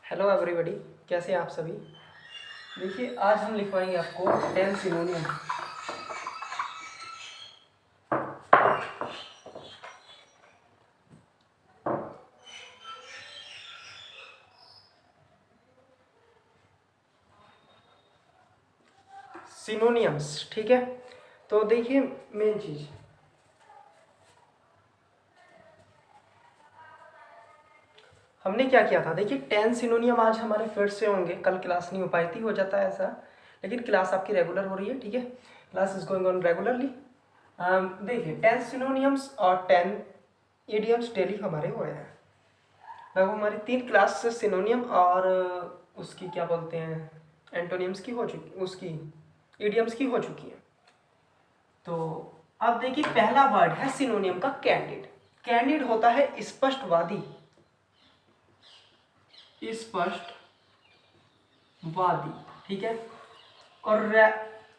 Hello everybody, कैसे हैं आप सभी। देखिए, आज हम लिखवाएंगे आपको 10 सिनोनियम। सिनोनियम्स, ठीक है। तो देखिए, मेन चीज़ हमने क्या किया था। देखिए, 10 सिनोनियम आज हमारे फिर से होंगे। कल क्लास नहीं हो पाई थी, हो जाता है ऐसा, लेकिन क्लास आपकी रेगुलर हो रही है, ठीक है। Class is going on regularly. देखिए, 10 सिनोनियम्स और 10 इडियम्स डेली हमारे हुए हैं। लगभग हमारी 3 क्लास सिनोनियम और उसकी क्या बोलते हैं, एंटोनियम्स की हो चुकी, उसकी इडियम्स की हो चुकी है। तो अब देखिए, पहला वर्ड है सिनोनियम का कैंडिड। कैंडिड होता है स्पष्टवादी, स्पष्टवादी, ठीक है। और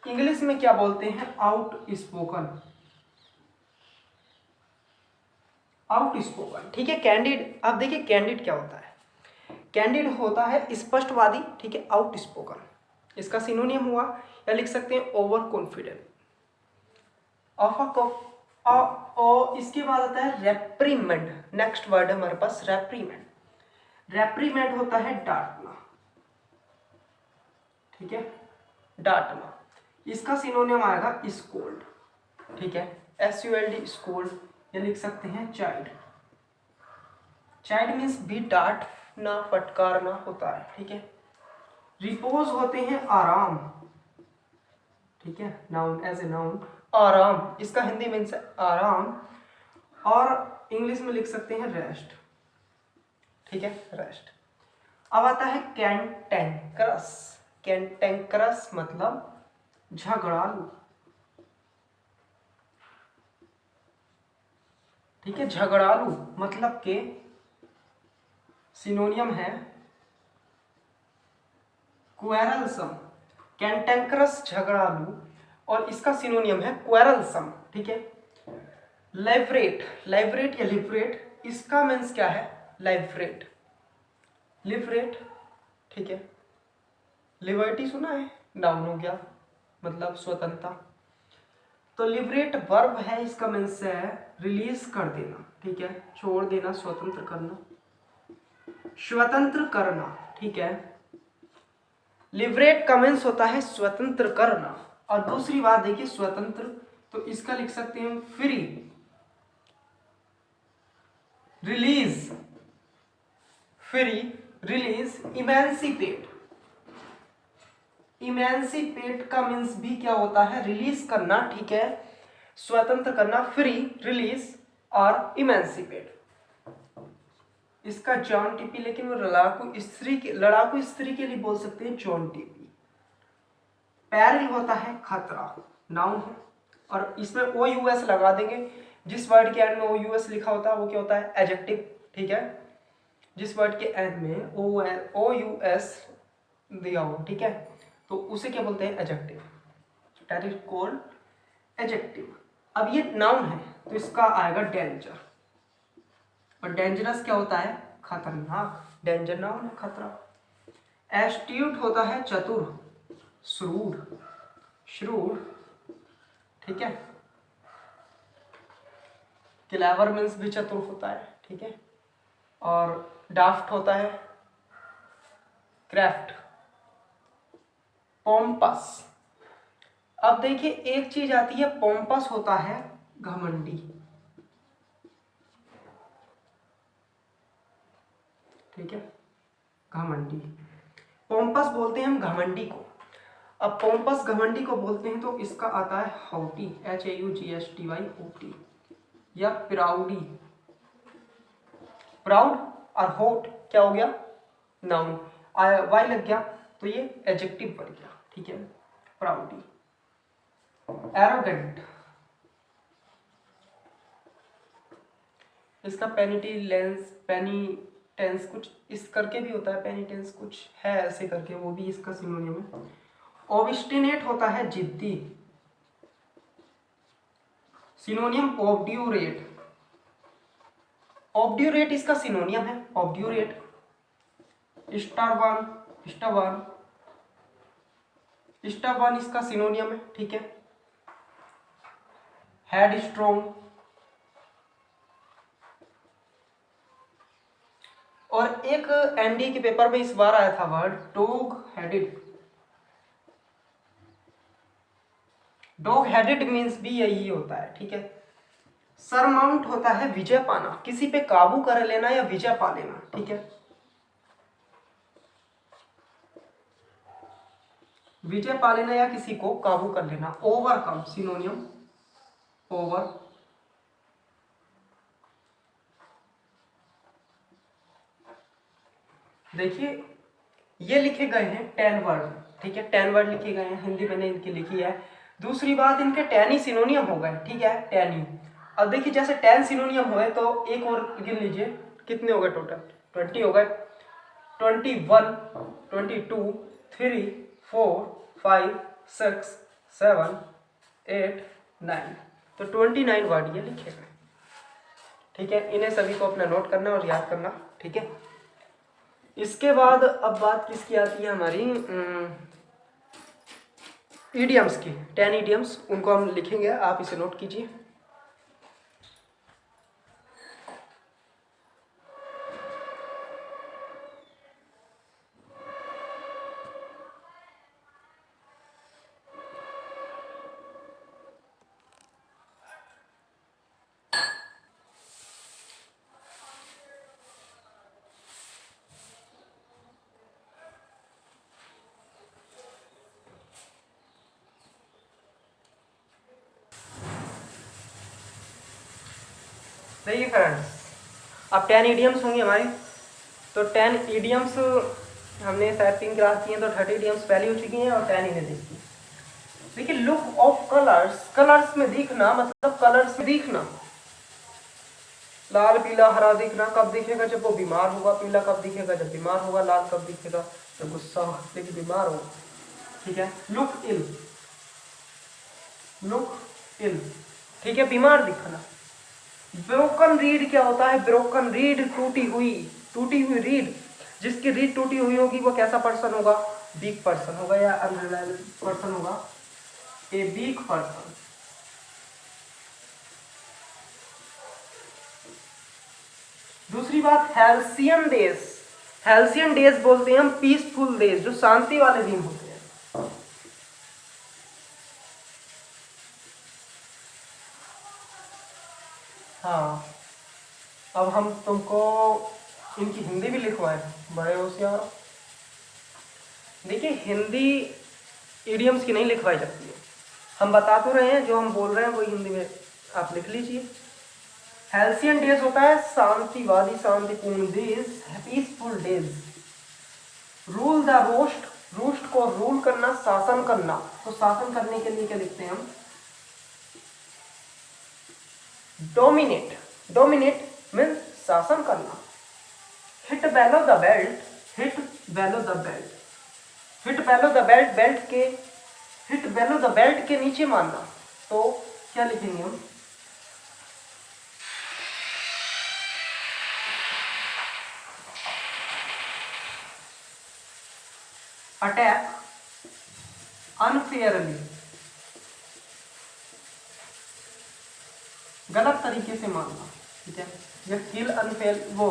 इंग्लिश में क्या बोलते हैं, आउट स्पोकन, आउट स्पोकन, ठीक है। कैंडिड, अब देखिए कैंडिड क्या होता है। कैंडिड होता है स्पष्टवादी, ठीक है, आउट स्पोकन। इसका सिनोनियम हुआ, या लिख सकते हैं ओवर कॉन्फिडेंट। इसके बाद आता है रेप्रीमेंड। नेक्स्ट वर्ड है हमारे पास रेप्रीमेंड। रेप्रीमेंड होता है डांटना, ठीक है, डांटना। इसका सिनोनियम आएगा स्कोल्ड, ठीक है, SULD, स्कोल्ड। या लिख सकते हैं चाइल्ड। चाइल्ड मीन्स भी डांटना, फटकारना होता है, ठीक है। रिपोज होते हैं आराम, ठीक है, नाउन, एज ए नाउन, आराम। इसका हिंदी मीन्स है आराम, और इंग्लिश में लिख सकते हैं रेस्ट, ठीक है, रेस्ट। अब आता है कैंटेंक्रस। कैंटेंक्रस मतलब झगड़ालू, ठीक है, झगड़ालू मतलब के सिनोनियम है क्वेरलसम। कैंटेंक्रस झगड़ालू, और इसका सिनोनियम है क्वेरलसम, ठीक है। लाइवरेट, लाइवरेट या लिवरेट, इसका मीन्स क्या है, लाइवरेट, लिवरेट, ठीक है। लिबर्टी सुना है, नाउन हो गया, मतलब स्वतंत्रता। तो लिबरेट वर्ब है, इसका मीन्स है रिलीज कर देना, ठीक है, छोड़ देना, स्वतंत्र करना, स्वतंत्र करना, ठीक है। लिबरेट का मीन्स होता है स्वतंत्र करना। और दूसरी बात देखिए, स्वतंत्र, तो इसका लिख सकते हैं free, release, free, release, emancipate. Emancipate का मीन्स भी क्या होता है, रिलीज करना, ठीक है, स्वतंत्र करना, फ्री, रिलीज और इमेंसिपेट। इसका जॉन टीपी, लेकिन वो लड़ाकू स्त्री के लिए बोल सकते हैं जॉन टीपी। पैरिल होता है खतरा, नाउन है, और इसमें OUS लगा देंगे। जिस वर्ड के एंड में OUS लिखा होता है वो क्या होता है, एडजेक्टिव, ठीक है। जिस वर्ड के एंड में OUS दिया हो, ठीक है, तो उसे क्या बोलते हैं, adjective. That is called adjective. अब ये नाउन है, तो इसका आएगा डेंजर। और डेंजरस क्या होता है, खतरनाक। डेंजर नाउन है, खतरा। एस्ट्यूट होता है चतुर, श्रूड, श्रूड, ठीक है। क्लेवर मीन्स भी चतुर होता है, ठीक है। और डाफ्ट होता है क्राफ्ट। पोम्पस, अब देखिए एक चीज आती है, पोम्पस होता है घमंडी, ठीक है, घमंडी। पोम्पस बोलते हैं हम घमंडी को। अब पोम्पस घमंडी को बोलते हैं तो इसका आता है हौटी, HAUGSTY, या प्राउडी। प्राउड और होट क्या हो गया, नाउन, वाई लग गया तो ये एडजेक्टिव बन गया, ठीक है, प्राउडी। एरोगेंट, इसका पेनिटेंस कुछ इस करके भी होता है, पेनिटेंस कुछ है ऐसे करके, वो भी इसका सिनोनियम है। ओब्स्टिनेट होता है जिद्दी, सिनोनियम ऑब्ड्यूरेट। ऑब्ड्यूरेट इसका सिनोनियम है, ऑब्ड्यूरेट। स्टारवान, स्टारवान, स्टारवान इसका सिनोनियम है, ठीक है। हेड स्ट्रोंग, और एक एनडी के पेपर में इस बार आया था word dog headed. Dog headed means भी यही होता है, ठीक है। सरमाउंट होता है विजय पाना, किसी पे काबू कर लेना या विजय पा लेना, ठीक है। विजय पा लेना या किसी को काबू कर लेना। ओवरकम सिनोनियम, ओवर, देखिए ये लिखे गए हैं 10 वर्ड, ठीक है। 10 वर्ड लिखे गए हैं, हिंदी मैंने इनकी लिखी है। दूसरी बात, इनके 10 ही सिनोनियम हो गए, ठीक है, 10 ही। अब देखिए जैसे 10 सिनोनियम हुए तो एक और गिन लीजिए कितने हो गए टोटल, 20 हो गए। 21, 22, 3, 4, 5, 6, 7, 8, 9, तो 29 वर्ड ये लिखे गए, ठीक है। इन्हें सभी को अपना नोट करना और याद करना, ठीक है। इसके बाद अब बात किसकी आती है हमारी, ईडियम्स की। 10 ईडियम्स, उनको हम लिखेंगे, आप इसे नोट कीजिए। देखिए फ्रेंड्स, अब 10 ईडियम्स होंगे हमारी, तो 10 ईडियम्स हमने शायद 3 क्लास की हैं, तो 30 ईडियम्स पहले हो चुकी हैं और 10 इन्हें देखी। देखिए लुक ऑफ कलर्स, कलर्स में दिखना मतलब कलर्स में दिखना, लाल पीला हरा दिखना कब दिखेगा, जब वो बीमार होगा। पीला कब दिखेगा, जब बीमार होगा। लाल कब दिखेगा, जब गुस्सा होगा, लेकिन बीमार होगा, ठीक है। लुक इल, लुक इल, ठीक है, बीमार दिखना। ब्रोकन रीड क्या होता है, ब्रोकन रीड टूटी हुई रीड, जिसकी रीड टूटी हुई होगी वो कैसा पर्सन होगा, वीक पर्सन होगा या अनरिलायबल पर्सन होगा, ए वीक पर्सन। दूसरी बात, हेल्सियन डेज, हेल्सियन डेज बोलते हैं हम पीसफुल डेज, जो शांति वाले दिन होते हैं। हाँ, अब हम तुमको इनकी हिंदी भी लिखवाए, बड़े होशियार। देखिए हिंदी इडियम्स की नहीं लिखवाई जाती है, हम बता तो रहे हैं, जो हम बोल रहे हैं वही हिंदी में आप लिख लीजिए। हेल्सियन डेज होता है शांतिवादी, शांतिपूर्ण days, peaceful days. Rule the roast, roast को रूल करना, शासन करना, तो शासन करने के लिए क्या लिखते हैं हम, डोमिनेट, डोमिनेट मीन्स शासन करना। Hit bellow the belt, hit bellow the belt, hit bellow the belt, belt के, हिट बेलो द बेल्ट के नीचे मारना, तो क्या लिखेंगे हम, अटैक अनफेयरली, गलत तरीके से मारना, ठीक है। या किल अनफेयर, वो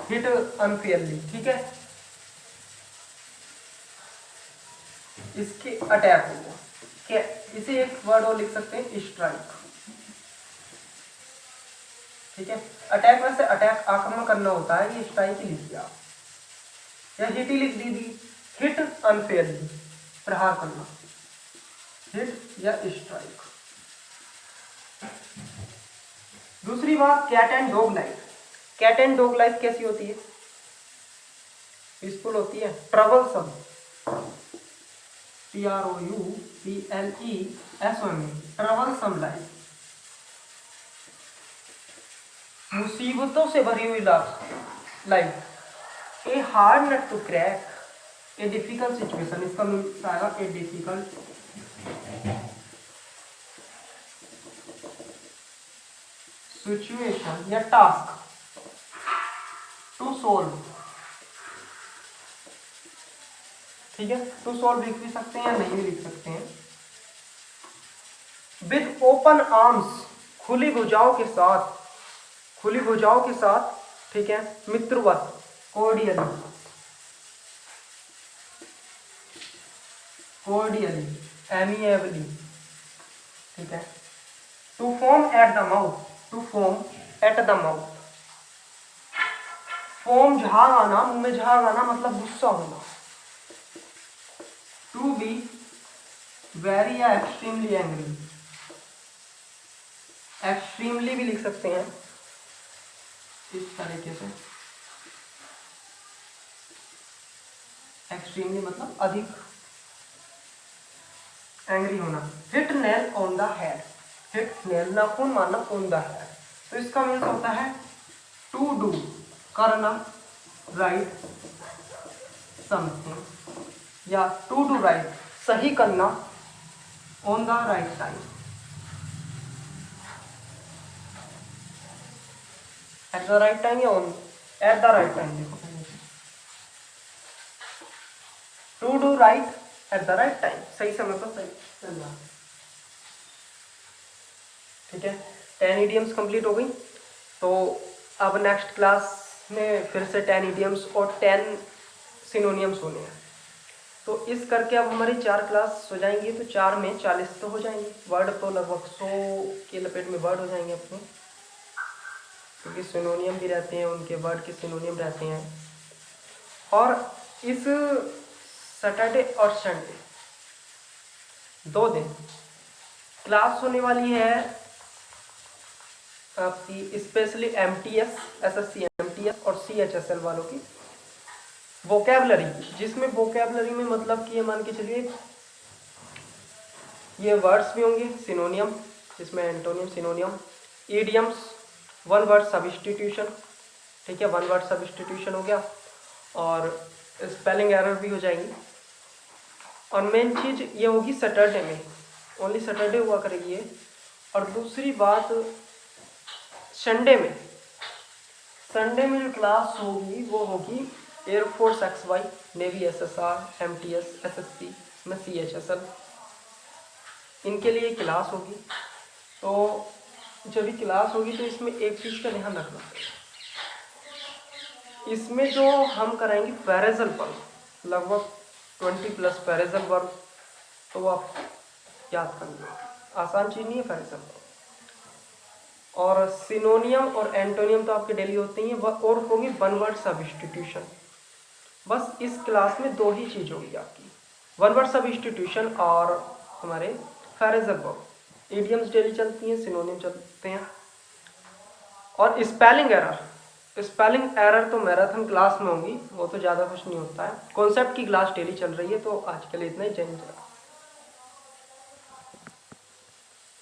हिट अनफेयरली, ठीक है, इसके अटैक हो गया। क्या इसे एक वर्ड और लिख सकते हैं, स्ट्राइक, ठीक है। अटैक में से अटैक आक्रमण करना होता है, ये स्ट्राइक ही लिख दिया, या हिट ही लिख दी, हिट अनफेयरली, प्रहार करना, हिट या स्ट्राइक। दूसरी बात, cat and dog life, cat and dog life कैसी होती है, पीसफुल होती है। ट्रबलसम, TROUBLESOM, ट्रबलसम लाइफ, मुसीबतों से भरी हुई life. A hard nut to crack, a difficult situation, इसका मीन्स आएगा ए डिफिकल्ट सिचुएशन या टास्क टू सोल्व, ठीक है, टू सॉल्व लिख भी सकते हैं या नहीं भी लिख सकते हैं। विद ओपन आर्म्स, खुली भुजाओं के साथ, खुली भुजाओं के साथ, ठीक है, मित्रवत, कोर्डियली, कोर्डियली, एमिएबली, ठीक है। To foam at the mouth, to foam at the mouth, foam झाग आना, मुंह में झाग आना मतलब गुस्सा होना। टू बी वेरी या एक्सट्रीमली एंग्री, एक्सट्रीमली भी लिख सकते हैं इस तरीके से, एक्सट्रीमली मतलब अधिक एंग्री होना। Hit nail on the head, hit nail नाखून मारना ऑन द हेड, तो इसका मीन्स होता है टू डू, करना, राइट समथिंग, या टू डू राइट, सही करना, on the right time, at the right time या on, at the right time, देखो to do right at the right time, सही समय पर सही करना, ठीक है। 10 इडियम्स कंप्लीट हो गई। तो अब नेक्स्ट क्लास में फिर से 10 इडियम्स और 10 सिनोनियम्स होने हैं। तो इस करके अब हमारी 4 क्लास हो जाएंगी, तो 4 में 40 तो हो जाएंगे। वर्ड तो लगभग 100 के लपेट में वर्ड हो जाएंगे अपने, क्योंकि सिनोनियम भी रहते हैं, उनके वर्ड के सिनोनियम रहते हैं। और इस सैटरडे और संडे 2 दिन क्लास होने वाली है आपकी, स्पेशली MTS, SSC MTS और CHSL वालों की वोकैबलरी, जिसमें वोकैबलरी में मतलब कि ये मान के चलिए ये वर्ड्स भी होंगे, सिनोनियम जिसमें antonym, सिनोनियम, idioms, one word substitution, ठीक है, वन वर्ड सब्स्टिट्यूशन हो गया, और स्पेलिंग एरर भी हो जाएंगी। और मेन चीज़ ये होगी सैटरडे में, ओनली सैटरडे हुआ करेगी ये। और दूसरी बात संडे में, संडे में जो क्लास होगी वो होगी air force XY, navy SSR, MTS, SSC में CHSL, इनके लिए क्लास होगी। तो जब भी क्लास होगी तो इसमें एक चीज़ का ध्यान रखना, इसमें जो हम कराएंगे फ्रेजल वर्ब, लगभग 20+ फ्रेजल वर्ब, तो वो आप याद करना, आसान चीज़ नहीं है फ्रेजल वर्ब। और सिनोनियम और एंटोनियम तो आपके डेली होते ही हैं, और होगी वन वर्ड सब्स्टिट्यूशन। बस इस क्लास में 2 ही चीज़ होगी आपकी, वन वर्ड सब्स्टिट्यूशन और हमारे फ्रेजल वर्ब। इडियम्स डेली चलती हैं, सिनोनियम चलते हैं। और स्पेलिंग एरर, स्पेलिंग एरर तो मैराथन क्लास में होगी, वो तो ज़्यादा कुछ नहीं होता है। कॉन्सेप्ट की क्लास डेली चल रही है, तो आज के लिए इतना ही। जय हिंद।